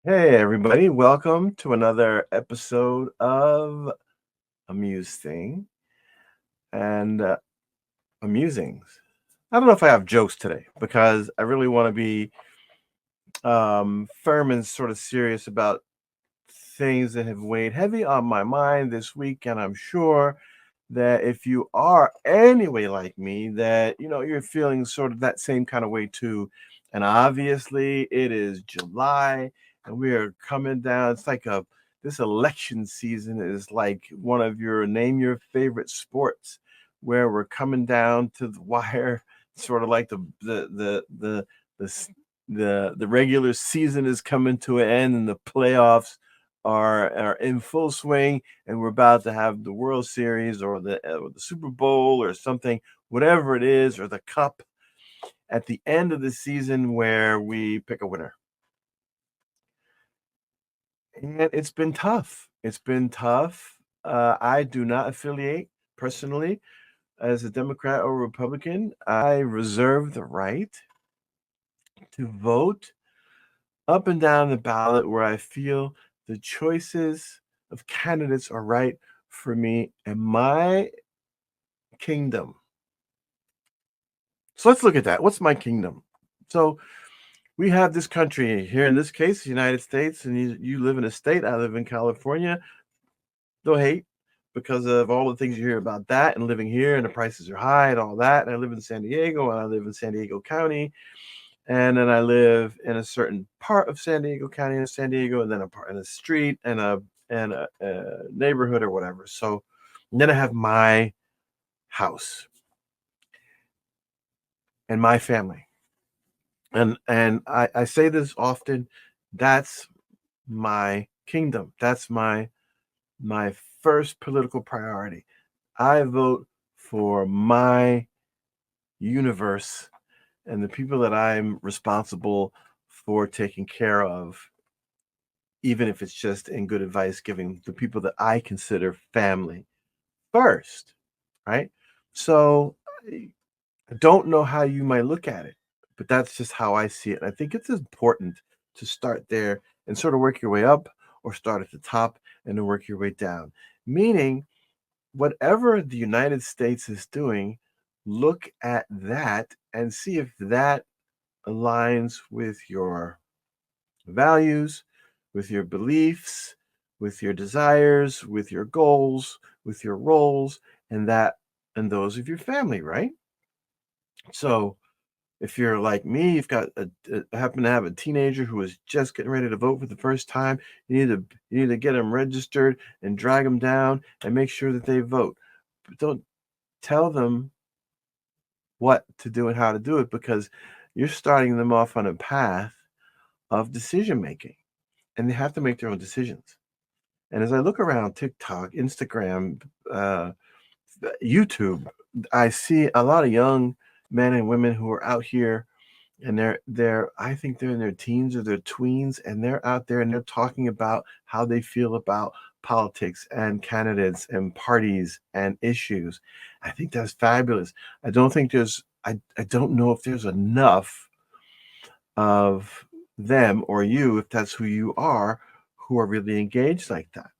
Hey, everybody, welcome to another episode of Amuse Thing and Amusings. I don't know if I have jokes today because I really want to be firm and sort of serious about things that have weighed heavy on my mind this week. And I'm sure that if you are anyway like me, that you're feeling sort of that same kind of way too. And obviously, it is July, and we are coming down. It's like this election season is like one of your name your favorite sports, where we're coming down to the wire, sort of like the s- the regular season is coming to an end, and the playoffs are in full swing, and we're about to have the World Series or the Super Bowl or something, whatever it is, or the Cup at the end of the season where we pick a winner. And it's been tough. It's been tough. I do not affiliate personally as a Democrat or Republican. I reserve the right to vote up and down the ballot where I feel the choices of candidates are right for me and my kingdom. So let's look at that. What's my kingdom? So we have this country here, in this case, the United States, and you live in a state. I live in California. No hate because of all the things you hear about that and living here, and the prices are high and all that. And I live in San Diego, and I live in San Diego County, and then I live in a certain part of San Diego County in San Diego, and then a part in a street and a neighborhood or whatever. So and then I have my house and my family. And I say this often, that's my kingdom. That's my first political priority. I vote for my universe and the people that I'm responsible for taking care of, even if it's just in good advice, giving the people that I consider family first, right? So I don't know how you might look at it, but that's just how I see it. I think it's important to start there and sort of work your way up, or start at the top and then work your way down. Meaning, whatever the United States is doing, look at that and see if that aligns with your values, with your beliefs, with your desires, with your goals, with your roles, and that and those of your family, right? So if you're like me, you've got happen to have a teenager who is just getting ready to vote for the first time. You need to get them registered and drag them down and make sure that they vote. But don't tell them what to do and how to do it, because you're starting them off on a path of decision making, and they have to make their own decisions. And as I look around TikTok, Instagram, uh, YouTube, I see a lot of young men and women who are out here, and they're I think they're in their teens or their tweens, and they're out there and they're talking about how they feel about politics and candidates and parties and issues. I think that's fabulous. I don't know if there's enough of them, or you, if that's who you are, who are really engaged like that.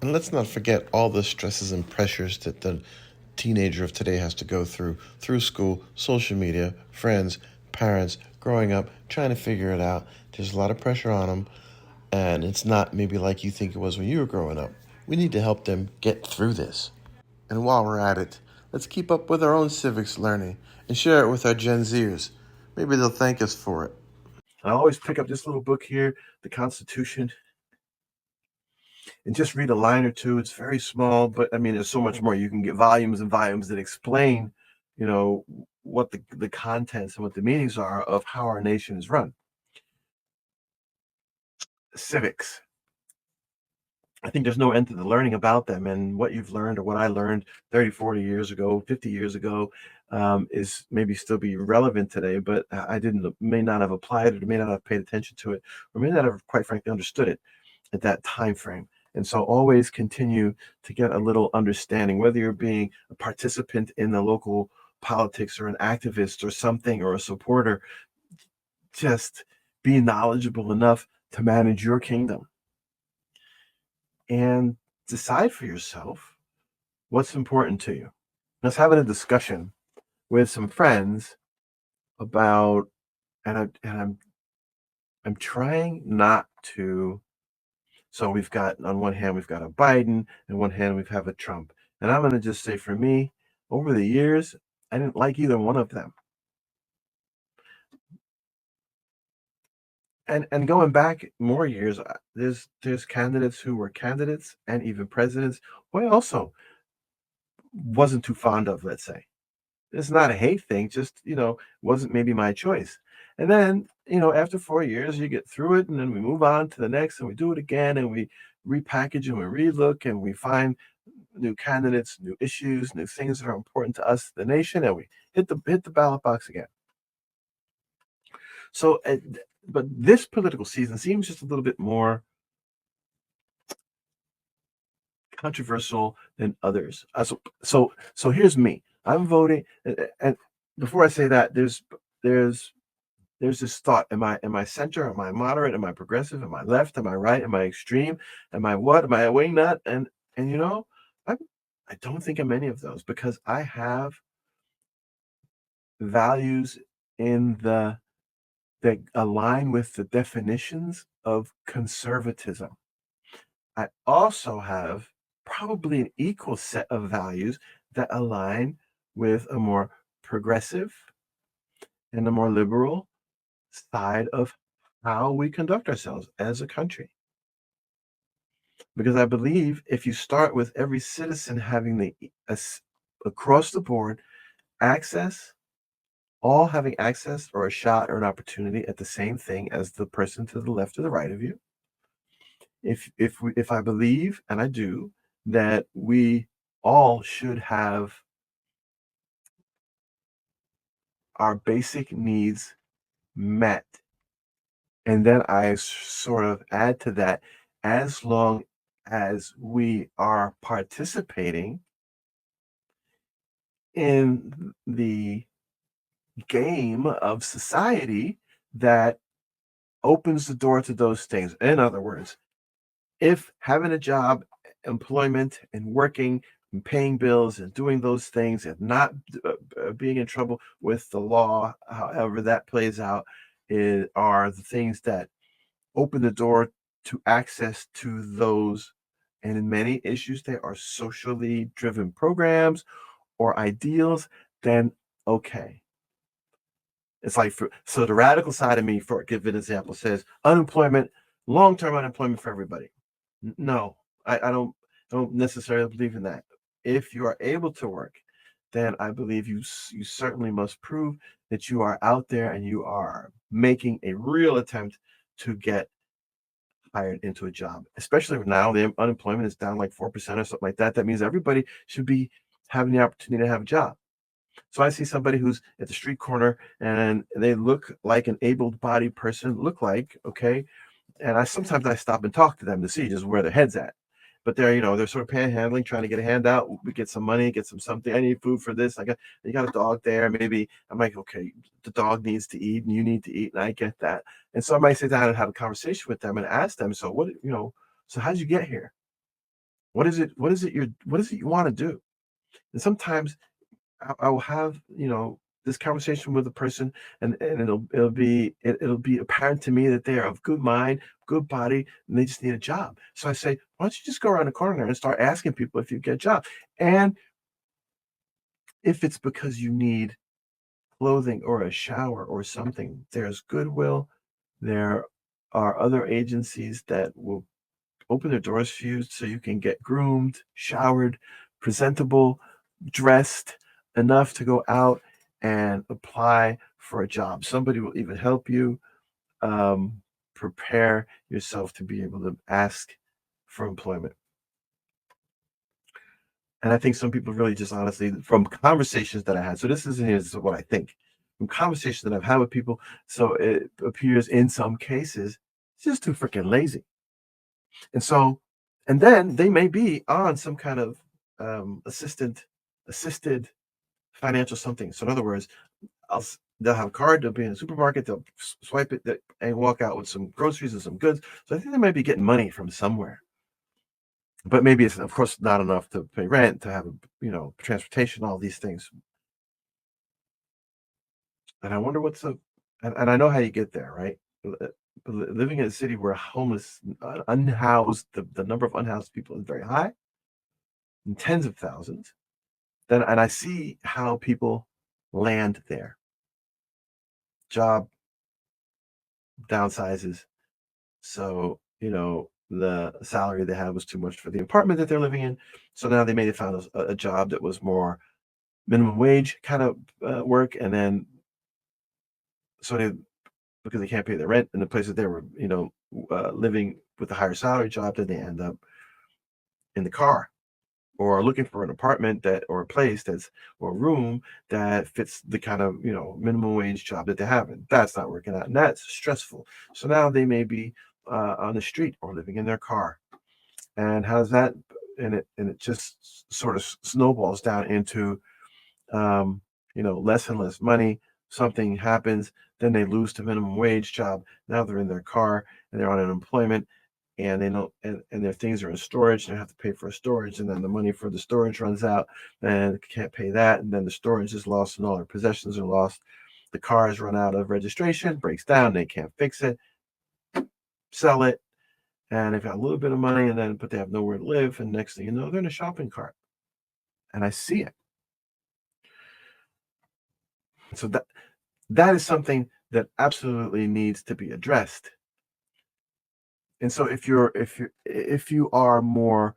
And let's not forget all the stresses and pressures that the teenager of today has to go through school, social media, friends, parents, growing up, trying to figure it out. There's a lot of pressure on them, and it's not maybe like you think it was when you were growing up. We need to help them get through this. And while we're at it, let's keep up with our own civics learning and share it with our Gen Zers. Maybe they'll thank us for it. I always pick up this little book here, the Constitution, and just read a line or two. It's very small, but I mean, there's so much more. You can get volumes and volumes that explain, you know, what the contents and what the meanings are of how our nation is run. Civics. I think there's no end to the learning about them, and what you've learned or what I learned 30, 40 years ago, 50 years ago, is maybe still be relevant today, but I didn't, may not have applied it, or may not have paid attention to it, or may not have, quite frankly, understood it at that time frame. And so always continue to get a little understanding, whether you're being a participant in the local politics or an activist or something or a supporter. Just be knowledgeable enough to manage your kingdom and decide for yourself what's important to you. I was having a discussion with some friends about, I'm trying not to. So we've got, on one hand, we've got a Biden, and one hand, we have a Trump. And I'm going to just say, for me, over the years, I didn't like either one of them. And going back more years, there's candidates who were candidates and even presidents who I also wasn't too fond of, let's say. It's not a hate thing, just, wasn't maybe my choice. And then, after 4 years, you get through it, and then we move on to the next, and we do it again, and we repackage and we relook, and we find new candidates, new issues, new things that are important to us, the nation, and we hit the ballot box again. So, but this political season seems just a little bit more controversial than others. So here's me. I'm voting, and before I say that, there's this thought: am I center? Am I moderate? Am I progressive? Am I left? Am I right? Am I extreme? Am I what? Am I a wing nut? And I don't think I'm any of those, because I have values in the that align with the definitions of conservatism. I also have probably an equal set of values that align with a more progressive and a more liberal side of how we conduct ourselves as a country. Because I believe if you start with every citizen having across the board access, all having access or a shot or an opportunity at the same thing as the person to the left or the right of you, if I believe, and I do, that we all should have our basic needs met, and then I sort of add to that, as long as we are participating in the game of society that opens the door to those things. In other words, if having a job, employment, and working and paying bills and doing those things and not being in trouble with the law, however that plays out, are the things that open the door to access to those. And in many issues, they are socially driven programs or ideals, then okay. It's like, so the radical side of me, for give an example, says unemployment, long-term unemployment for everybody. No, I don't necessarily believe in that. If you are able to work, then I believe you certainly must prove that you are out there and you are making a real attempt to get hired into a job. Especially now, the unemployment is down like 4% or something like that. That means everybody should be having the opportunity to have a job. So I see somebody who's at the street corner and they look like an able-bodied person, okay, and I sometimes stop and talk to them to see just where their head's at. But they're sort of panhandling, trying to get a handout. We get some money, get some something. I need food for this. You got a dog there. Maybe I'm like, okay, the dog needs to eat and you need to eat, and I get that. And so I might sit down and have a conversation with them and ask them, so so how'd you get here? What is it you want to do? And sometimes I will have this conversation with a person, and it'll be apparent to me that they are of good mind, good body, and they just need a job. So I say, why don't you just go around the corner and start asking people if you get a job? And if it's because you need clothing or a shower or something, there's Goodwill. There are other agencies that will open their doors for you so you can get groomed, showered, presentable, dressed enough to go out and apply for a job. Somebody will even help you prepare yourself to be able to ask for employment. And I think some people really just honestly, from conversations that I had, so this is what I think. From conversations that I've had with people, so it appears in some cases, it's just too freaking lazy. And so, and then they may be on some kind of assisted financial something. So in other words, they'll have a card, they'll be in a supermarket, they'll swipe it and walk out with some groceries and some goods. So I think they might be getting money from somewhere. But maybe it's, of course, not enough to pay rent, to have, transportation, all these things. And I wonder what's the and I know how you get there, right? Living in a city where homeless, unhoused, the number of unhoused people is very high, in tens of thousands. Then and I see how people land there. Job downsizes. So, the salary they had was too much for the apartment that they're living in. So now they may have found a job that was more minimum wage kind of work. And then, so they, because they can't pay their rent in the place that they were, living with a higher salary job, then they end up in the car or looking for an apartment that or a place that's or a room that fits the kind of minimum wage job that they have, and that's not working out, and that's stressful. So now they may be on the street or living in their car, and how's that? And it just sort of snowballs down into less and less money. Something happens, then they lose the minimum wage job. Now they're in their car and they're on unemployment, and they don't and their things are in storage, and they have to pay for storage, and then the money for the storage runs out and can't pay that, and then the storage is lost and all their possessions are lost. The cars run out of registration, breaks down, they can't fix it, sell it, and they've got a little bit of money, but they have nowhere to live, and next thing you know, they're in a shopping cart. And I see it. So that is something that absolutely needs to be addressed. And so if you are more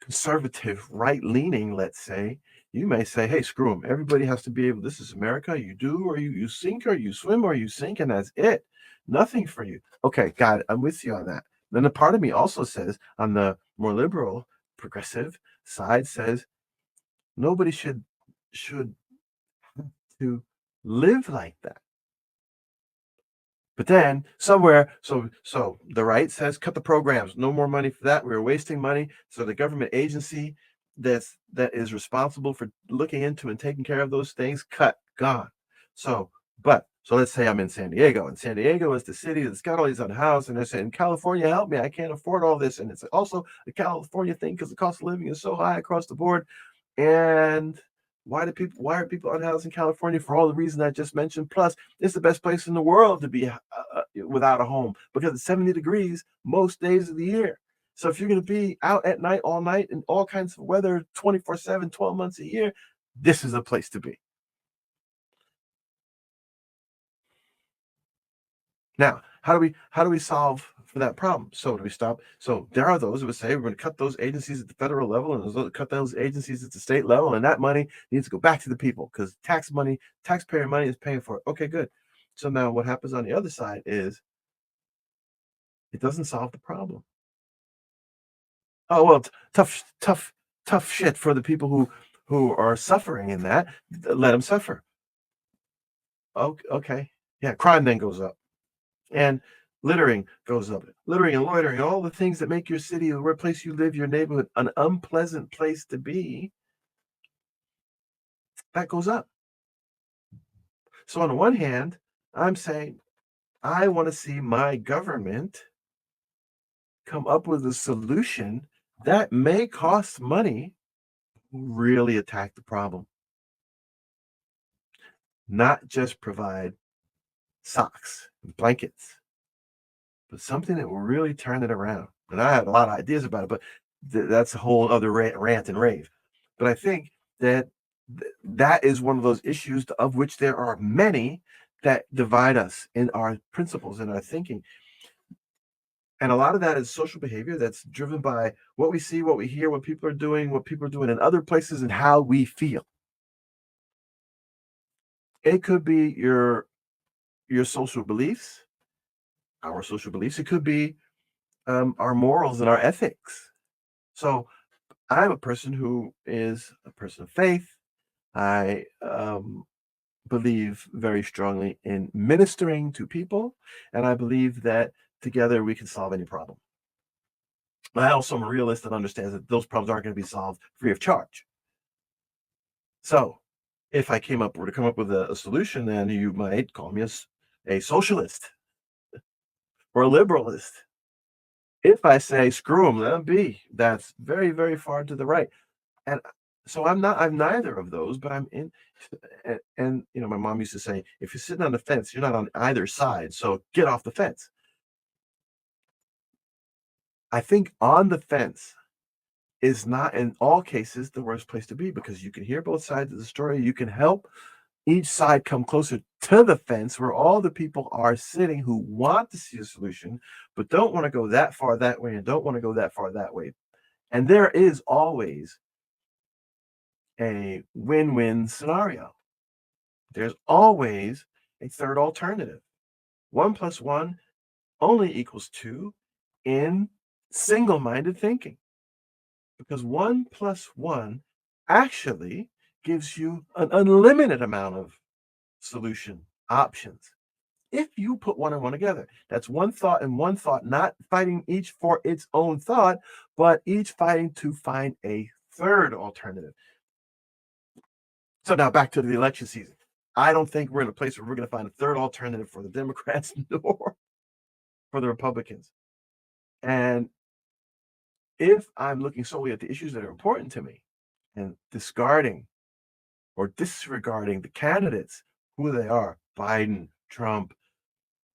conservative, right leaning, let's say, you may say, hey, screw them. Everybody has to be able, this is America. You do, or you sink, or you swim, or you sink, and that's it. Nothing for you. Okay, got it. I'm with you on that. Then a part of me also says, on the more liberal, progressive side, says nobody should have to live like that. But then somewhere, so the right says cut the programs, no more money for that. We're wasting money. So the government agency that is responsible for looking into and taking care of those things, cut, gone. So let's say I'm in San Diego, and San Diego is the city that's got all these unhoused, and they're saying, California, help me, I can't afford all this. And it's also a California thing because the cost of living is so high across the board. And why are people unhoused in California? For all the reasons I just mentioned. Plus, it's the best place in the world to be without a home because it's 70 degrees most days of the year. So if you're going to be out at night all night in all kinds of weather 24/7, 12 months a year, this is a place to be. Now, how do we solve for that problem? So do we stop? So there are those who would say we're going to cut those agencies at the federal level and cut those agencies at the state level, and that money needs to go back to the people because taxpayer money is paying for it. Okay, good. So now what happens on the other side is it doesn't solve the problem. Oh well, tough shit for the people who are suffering in that. Let them suffer. Okay, yeah. Crime then goes up. And littering goes up. Littering and loitering, all the things that make your city or where place you live, your neighborhood, an unpleasant place to be, that goes up. So on the one hand, I'm saying I want to see my government come up with a solution that may cost money, really attack the problem, not just provide socks and blankets, but something that will really turn it around. And I have a lot of ideas about it, but that's a whole other rant and rave. But I think that that is one of those issues of which there are many that divide us in our principles and our thinking. And a lot of that is social behavior that's driven by what we see, what we hear, what people are doing in other places, and how we feel. It could be your social beliefs, our social beliefs. It could be our morals and our ethics. So I'm a person who is a person of faith. I believe very strongly in ministering to people, and I believe that together we can solve any problem. I also am a realist that understands that those problems aren't going to be solved free of charge. So If I were to come up with a solution, then you might call me a socialist or a liberalist. If I say screw them, let them be, that's very, very far to the right. And so I'm neither of those, but I'm in. And my mom used to say, if you're sitting on the fence, you're not on either side. So get off the fence. I think on the fence is not in all cases the worst place to be, because you can hear both sides of the story. You can help each side come closer to the fence where all the people are sitting who want to see a solution, but don't want to go that far that way and don't want to go that far that way. And there is always a win-win scenario. There's always a third alternative. 1 plus 1 only equals 2 in single-minded thinking, because 1 plus 1 actually gives you an unlimited amount of solution options. If you put one and one together, that's one thought and one thought, not fighting each for its own thought, but each fighting to find a third alternative. So now back to the election season. I don't think we're in a place where we're going to find a third alternative for the Democrats nor for the Republicans. And if I'm looking solely at the issues that are important to me and discarding or disregarding the candidates, who they are, Biden, Trump,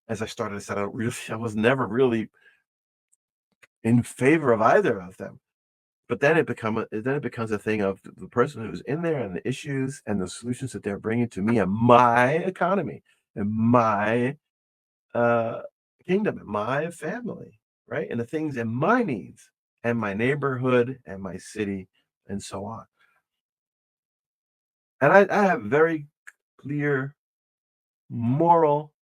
as I started, I said, I was never really in favor of either of them. But then it becomes a thing of the person who's in there and the issues and the solutions that they're bringing to me and my economy and my uh, kingdom and my family, right? And the things and my needs and my neighborhood and my city and so on. And I have very clear moral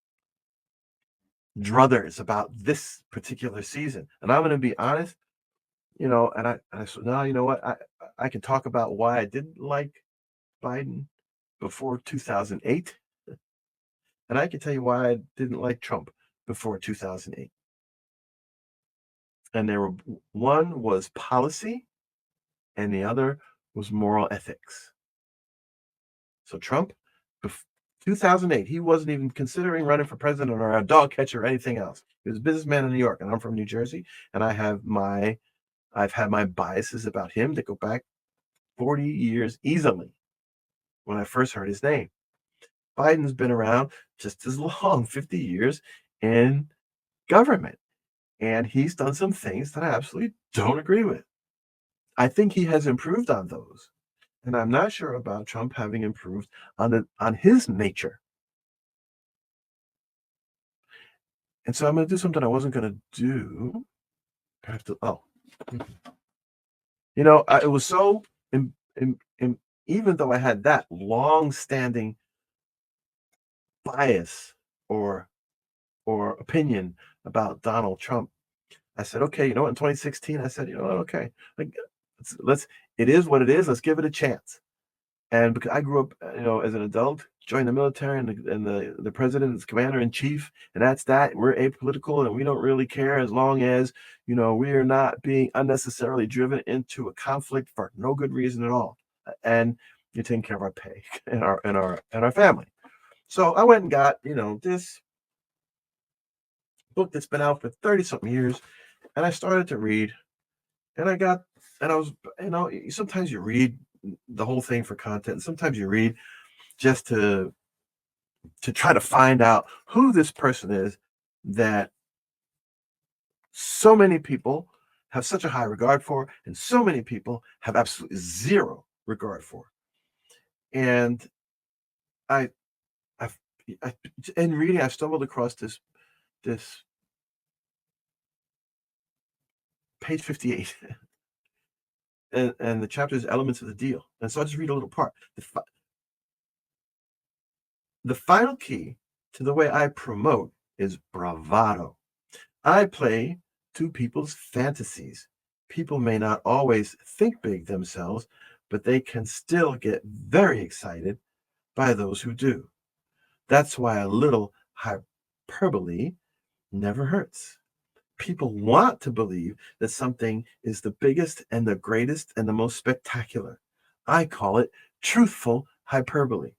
druthers about this particular season. And I'm going to be honest, and I said, no, you know what? I can talk about why I didn't like Biden before 2008, and I can tell you why I didn't like Trump before 2008. And one was policy, and the other was moral ethics. So Trump, 2008, he wasn't even considering running for president or a dog catcher or anything else. He was a businessman in New York, and I'm from New Jersey, and I've had my biases about him that go back 40 years easily when I first heard his name. Biden's been around just as long, 50 years in government, and he's done some things that I absolutely don't agree with. I think he has improved on those, and I'm not sure about Trump having improved on his nature. And so I'm going to do something I wasn't going to do. I have to. Oh, it was so. In, even though I had that long-standing bias or opinion about Donald Trump, I said, okay, in 2016, I said, okay, like, it is what it is. Let's give it a chance. And because I grew up, as an adult, joined the military, and the president is commander in chief, and that's that. We're apolitical, and we don't really care as long as we are not being unnecessarily driven into a conflict for no good reason at all, and you're taking care of our pay and our family. So I went and got this book that's been out for 30 something years, and I started to read, and I was, sometimes you read the whole thing for content. Sometimes you read just to try to find out who this person is that so many people have such a high regard for, and so many people have absolutely zero regard for. And I, I've, in reading, I stumbled across this page 58, and the chapter is Elements of the Deal. And so I'll just read a little part. The final key to the way I promote is bravado. I play to people's fantasies. People may not always think big themselves, but they can still get very excited by those who do. That's why a little hyperbole never hurts. People want to believe that something is the biggest and the greatest and the most spectacular. I call it truthful hyperbole.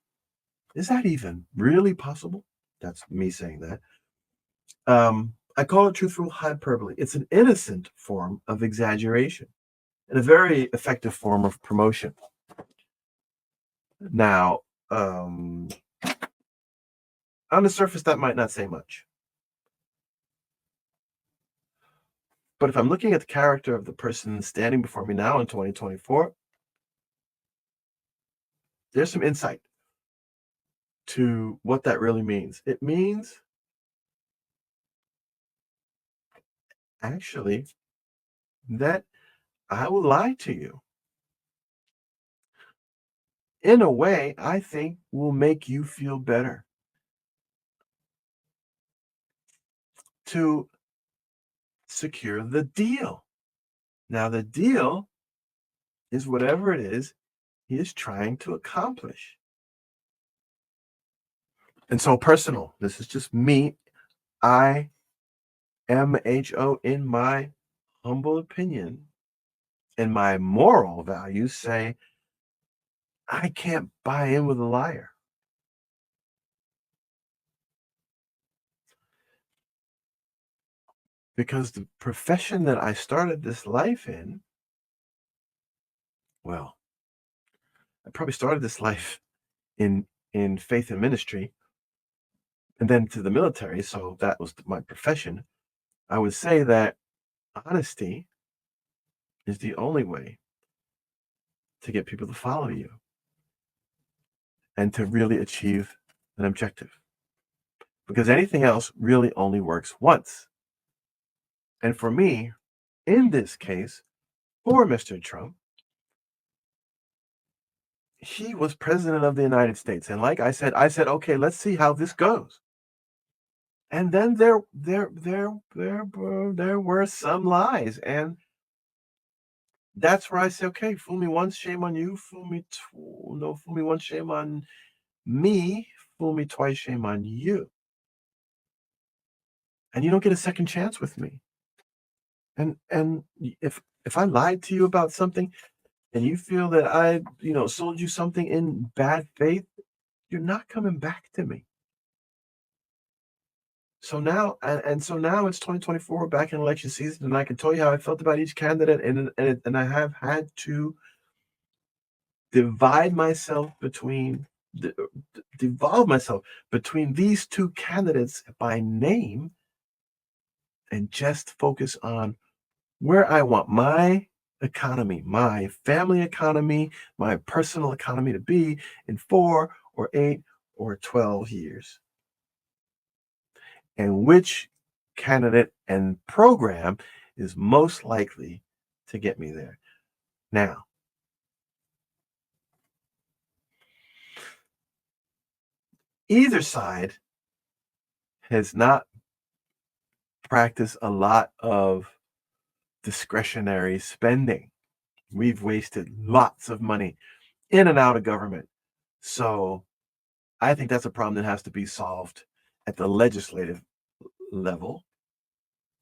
Is that even really possible? That's me saying that. I call it truthful hyperbole. It's an innocent form of exaggeration and a very effective form of promotion. Now, on the surface, that might not say much. But if I'm looking at the character of the person standing before me now in 2024, there's some insight to what that really means. It means actually that I will lie to you in a way I think will make you feel better, to secure the deal. Now, the deal is whatever it is he is trying to accomplish. And so personal, this is just me. IMHO, in my humble opinion and my moral values, say I can't buy in with a liar. Because the profession that I started this life in, well, I probably started this life in faith and ministry and then to the military, so that was my profession. I would say that honesty is the only way to get people to follow you and to really achieve an objective. Because anything else really only works once. And for me, in this case, for Mr. Trump, he was president of the United States. And like I said, okay, let's see how this goes. And then there were some lies, and that's where I say, okay, fool me once, shame on you. Fool me once, shame on me. Fool me twice, shame on you. And you don't get a second chance with me. And if I lied to you about something, and you feel that I, sold you something in bad faith, you're not coming back to me. So now, so now it's 2024, back in election season, and I can tell you how I felt about each candidate, and I have had to divide myself between devolve myself between these two candidates by name, and just focus on where I want my economy, my family economy, my personal economy to be in 4 or 8 or 12 years. And which candidate and program is most likely to get me there. Now, either side has not practiced a lot of discretionary spending. We've wasted lots of money in and out of government. So I think that's a problem that has to be solved at the legislative level,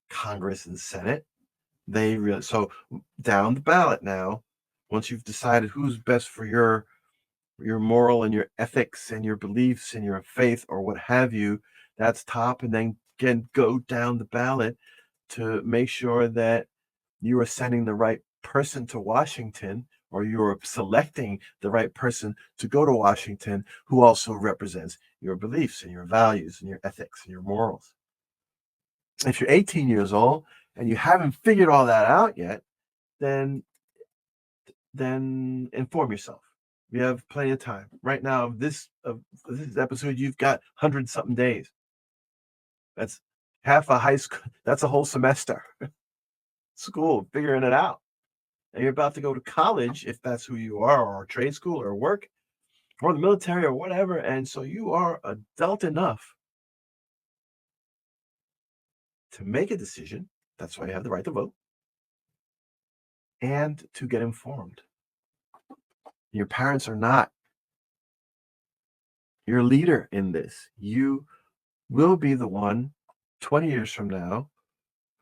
Congress and Senate. So down the ballot now, once you've decided who's best for your moral and your ethics and your beliefs and your faith or what have you, that's top. And then again, go down the ballot to make sure that you are sending the right person to Washington, or you're selecting the right person to go to Washington who also represents your beliefs and your values and your ethics and your morals. If you're 18 years old and you haven't figured all that out yet, then inform yourself. You have plenty of time. Right now, this episode, you've got 100-something days. That's half a high school. That's a whole semester. School, figuring it out. And you're about to go to college, if that's who you are, or trade school, or work, or the military, or whatever. And so you are adult enough to make a decision. That's why you have the right to vote, and to get informed. Your parents are not your leader in this. You will be the one 20 years from now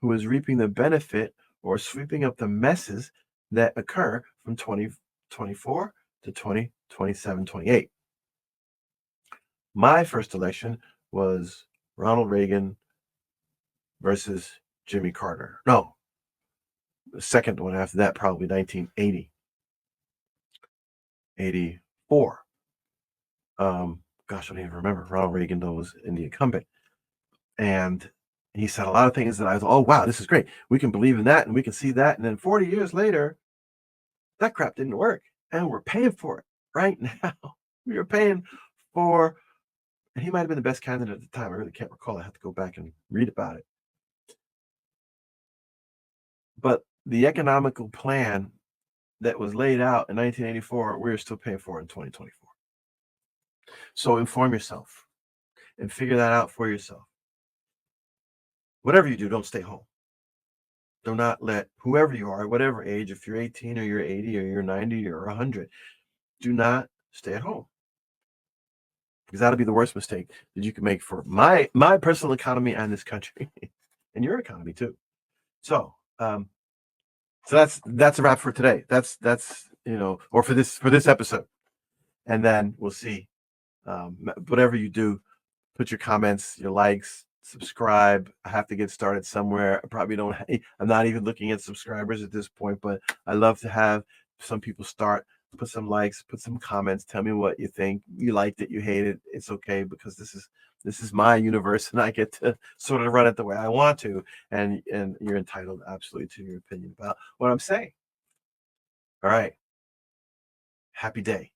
who is reaping the benefit or sweeping up the messes that occur from 2024 to 2027, 28. My first election was Ronald Reagan versus Jimmy Carter. No, the second one after that, probably 1980, 84. Gosh, I don't even remember. Ronald Reagan, though, was in the incumbent. And he said a lot of things that I thought, oh, wow, this is great. We can believe in that and we can see that. And then 40 years later, that crap didn't work. And we're paying for it right now. We are paying for, and he might have been the best candidate at the time. I really can't recall. I have to go back and read about it. But the economical plan that was laid out in 1984, we're still paying for it in 2024. So inform yourself and figure that out for yourself. Whatever you do, don't stay home. Do not let whoever you are, whatever age, if you're 18 or you're 80 or you're 90 or 100, do not stay at home. Because that'll be the worst mistake that you can make for my personal economy and this country and your economy too. So that's a wrap for today. That's or for this episode. And then we'll see. Whatever you do, put your comments, your likes, subscribe. I have to get started somewhere. I'm not even looking at subscribers at this point, but I love to have some people start. Put some likes, put some comments, tell me what you think. You liked it, you hate it. It's okay, because this is my universe and I get to sort of run it the way I want to. And you're entitled absolutely to your opinion about what I'm saying. All right. Happy day.